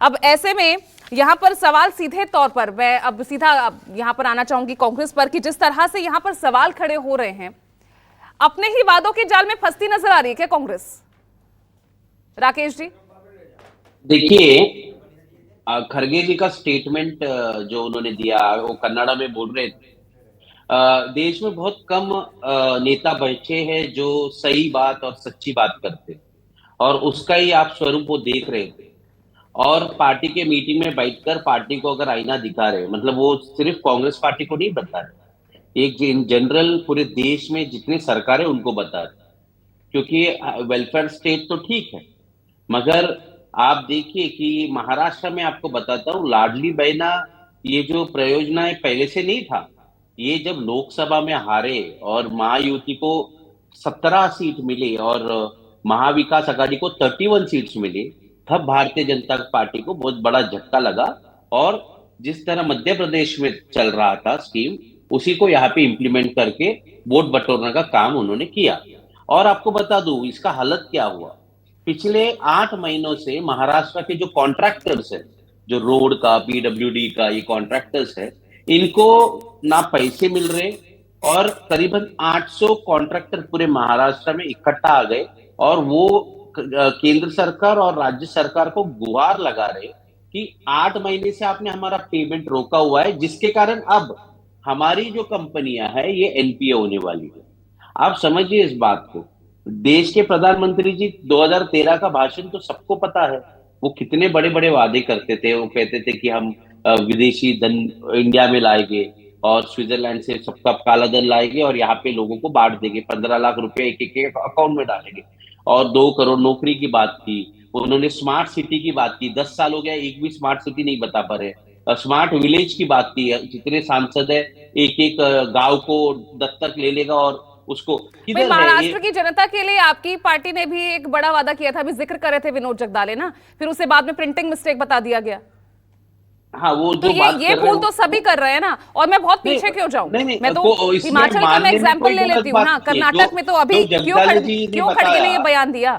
अब ऐसे में यहां पर सवाल सीधे तौर पर मैं अब सीधा यहां पर आना चाहूंगी कांग्रेस पर कि जिस तरह से यहां पर सवाल खड़े हो रहे हैं, अपने ही वादों के जाल में फंसती नजर आ रही है क्या कांग्रेस? राकेश जी। देखिए, खरगे जी का स्टेटमेंट जो उन्होंने दिया वो कन्नड़ा में बोल रहे थे। देश में बहुत कम नेता बचे हैं जो सही बात और सच्ची बात करते हैं, और उसका ही आप स्वरूप वो देख रहे थे। और पार्टी के मीटिंग में बैठकर पार्टी को अगर आईना दिखा रहे, मतलब वो सिर्फ कांग्रेस पार्टी को नहीं बता रहे, एक इन जनरल पूरे देश में जितनी सरकारें उनको बता रहे। क्योंकि वेलफेयर स्टेट तो ठीक है, मगर आप देखिए कि महाराष्ट्र में, आपको बताता हूँ, लाडली बहना ये जो प्रयोजना है पहले से नहीं था। ये जब लोकसभा में हारे और महायुति को 17 सीट मिली और महाविकास आघाड़ी को 31 सीट्स मिली, तब भारतीय जनता पार्टी को बहुत बड़ा झटका लगा। और जिस तरह मध्य प्रदेश में चल रहा था स्कीम, उसी को यहाँ पे इंप्लीमेंट करके वोट बटोरने का काम उन्होंने किया। और आपको बता दूं इसका हालत क्या हुआ। पिछले 8 महीनों से महाराष्ट्र के जो कॉन्ट्रैक्टर्स है, जो रोड का, पीडब्ल्यूडी का ये कॉन्ट्रैक्टर्स है, इनको ना पैसे मिल रहे। और करीबन 800 कॉन्ट्रैक्टर पूरे महाराष्ट्र में इकट्ठा आ गए, और वो केंद्र सरकार और राज्य सरकार को गुहार लगा रहे कि 8 महीने से आपने हमारा पेमेंट रोका हुआ है, जिसके कारण अब हमारी जो कंपनियां हैं ये एनपीए होने वाली है। आप समझिए इस बात को। देश के प्रधानमंत्री जी 2013 का भाषण तो सबको पता है। वो कितने बड़े बड़े वादे करते थे। वो कहते थे कि हम विदेशी धन इंडिया में लाएंगे, और स्विट्जरलैंड से सबका काला धन लाएंगे, और यहाँ पे लोगों को बांट देंगे, 15 लाख रुपए एक एक अकाउंट में डालेंगे। और 2 करोड़ नौकरी की बात की उन्होंने। स्मार्ट सिटी की बात की, 10 साल हो गया एक भी स्मार्ट सिटी नहीं बता पा रहे। स्मार्ट विलेज की बात की, जितने सांसद है एक एक गांव को दत्तक ले लेगा, और उसको भाई, किधर है ये। महाराष्ट्र की जनता के लिए आपकी पार्टी ने भी एक बड़ा वादा किया था, अभी जिक्र कर रहे थे विनोद जगदाले ना, फिर उसे बाद में प्रिंटिंग मिस्टेक बता दिया गया। हाँ, वो तो जो बात ये कर रहे भूल तो हो। सभी कर रहे हैं ना, और मैं बहुत नहीं पीछे क्यों जाऊं? नहीं नहीं, मैं तो इसमें हिमाचल का मैं मानने में एग्जांपल कोई ले गलत लेती हूँ बात ना, नहीं है। जो कर्नाटक में तो अभी जो जगदाले जी ने क्यों खड़गे ने बताया, ये बयान दिया?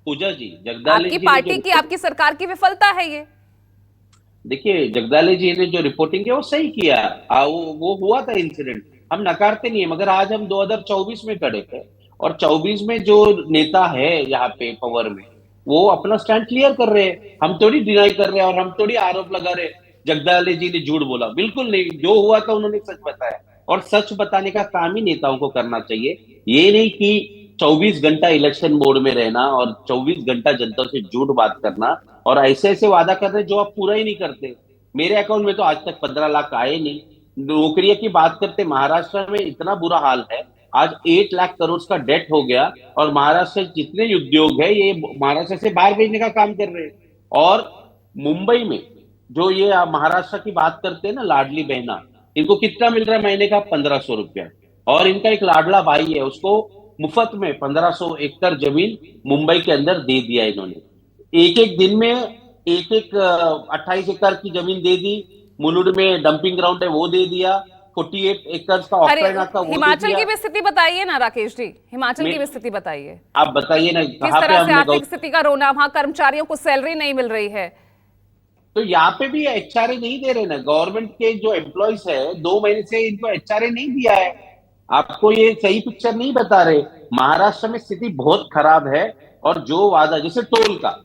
पूजा जी, जगदाले आपकी जी ने जो पार्टी की, आपकी सरकार की विफलता है ये। देखिए, जगदाले जी ने जो रिपोर्टिंग किया वो सही किया। वो हुआ था इंसिडेंट, हम नकारते नहीं है, मगर आज हम 2024 में खड़े थे, और 24 में जो नेता है यहाँ पे पावर में, वो अपना स्टैंड क्लियर कर रहे हैं। हम थोड़ी डिनाई कर रहे हैं, और हम थोड़ी आरोप लगा रहे हैं जगदाले जी ने झूठ बोला। बिल्कुल नहीं, जो हुआ था उन्होंने सच बताया, और सच बताने का काम ही नेताओं को करना चाहिए। ये नहीं कि 24 घंटा इलेक्शन मोड में रहना और 24 घंटा जनता से झूठ बात करना, और ऐसे ऐसे वादा कर रहे जो आप पूरा ही नहीं करते। मेरे अकाउंट में तो आज तक 15 लाख आए नहीं। नौकरियों की बात करते, महाराष्ट्र में इतना बुरा हाल है, आज 8 लाख करोड़ का डेट हो गया, और महाराष्ट्र से जितने उद्योग है ये महाराष्ट्र से बाहर भेजने का काम कर रहे हैं। और मुंबई में जो ये आप महाराष्ट्र की बात करते हैं ना, लाडली बहना, इनको कितना मिल रहा है महीने का? 1500 रुपया। और इनका एक लाडला भाई है, उसको मुफ्त में 1500 एकड़ जमीन मुंबई के अंदर दे दिया इन्होंने। एक एक दिन में एक एक 28 एकड़ की जमीन दे दी। मुलुंड में डंपिंग ग्राउंड है वो दे दिया। 48 एकड़ का अरे, ऑक्ट्रेना का वो दे हिमाचल दिया। की भी स्थिति बताइए ना राकेश जी, हिमाचल की भी में स्थिति बताइए। आप बताइए ना, किस कहाँ पे तरह से हमने आर्थिक स्थिति का रोना, वहां कर्मचारियों को सैलरी नहीं मिल रही है। तो यहाँ पे भी एचआरए नहीं दे रहे ना। गवर्नमेंट के जो एम्प्लॉयज है, 2 महीने से इनको एचआरए नहीं दिया है। आपको ये सही पिक्चर नहीं बता रहे। महाराष्ट्र में स्थिति बहुत खराब है। और जो वादा, जैसे टोल का,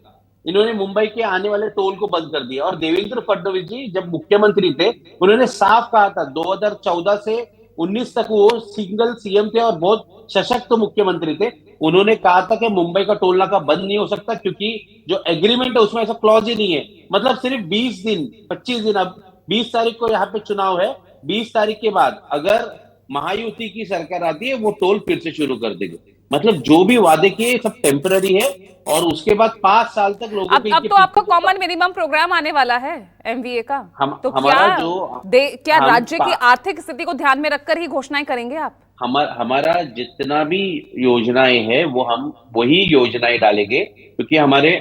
इन्होंने मुंबई के आने वाले टोल को बंद कर दिया। और देवेंद्र फडणवीस जी जब मुख्यमंत्री थे, उन्होंने साफ कहा था, 2014 से 19 तक वो सिंगल सीएम थे और बहुत सशक्त मुख्यमंत्री थे। उन्होंने कहा था कि मुंबई का टोल नाका बंद नहीं हो सकता, क्योंकि जो एग्रीमेंट है उसमें ऐसा क्लॉज ही नहीं है। मतलब सिर्फ 20 दिन, 25 दिन, अब 20 तारीख को यहाँ पे चुनाव है, 20 तारीख के बाद अगर महायुति की सरकार आती है, वो टोल फिर से शुरू कर देगी। मतलब जो भी वादे किए सब टेम्पररी है, और उसके बाद 5 साल तक लोगों अब के अब इनके तो आपका पीछे। कॉमन मिनिमम प्रोग्राम आने वाला है, एमवीए का। तो हमारा क्या जो क्या हम राज्य की आर्थिक स्थिति को ध्यान में रखकर ही घोषणाएं करेंगे आप? हमारा जितना भी योजनाएं हैं वो हम वही योजनाएं डालेंगे, क्योंकि हमारे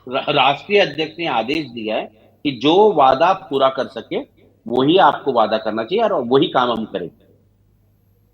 राष्ट्रीय अध्यक्ष ने आदेश दिया है कि जो वादा पूरा कर सके वही आपको वादा करना चाहिए, और वही काम हम करेंगे।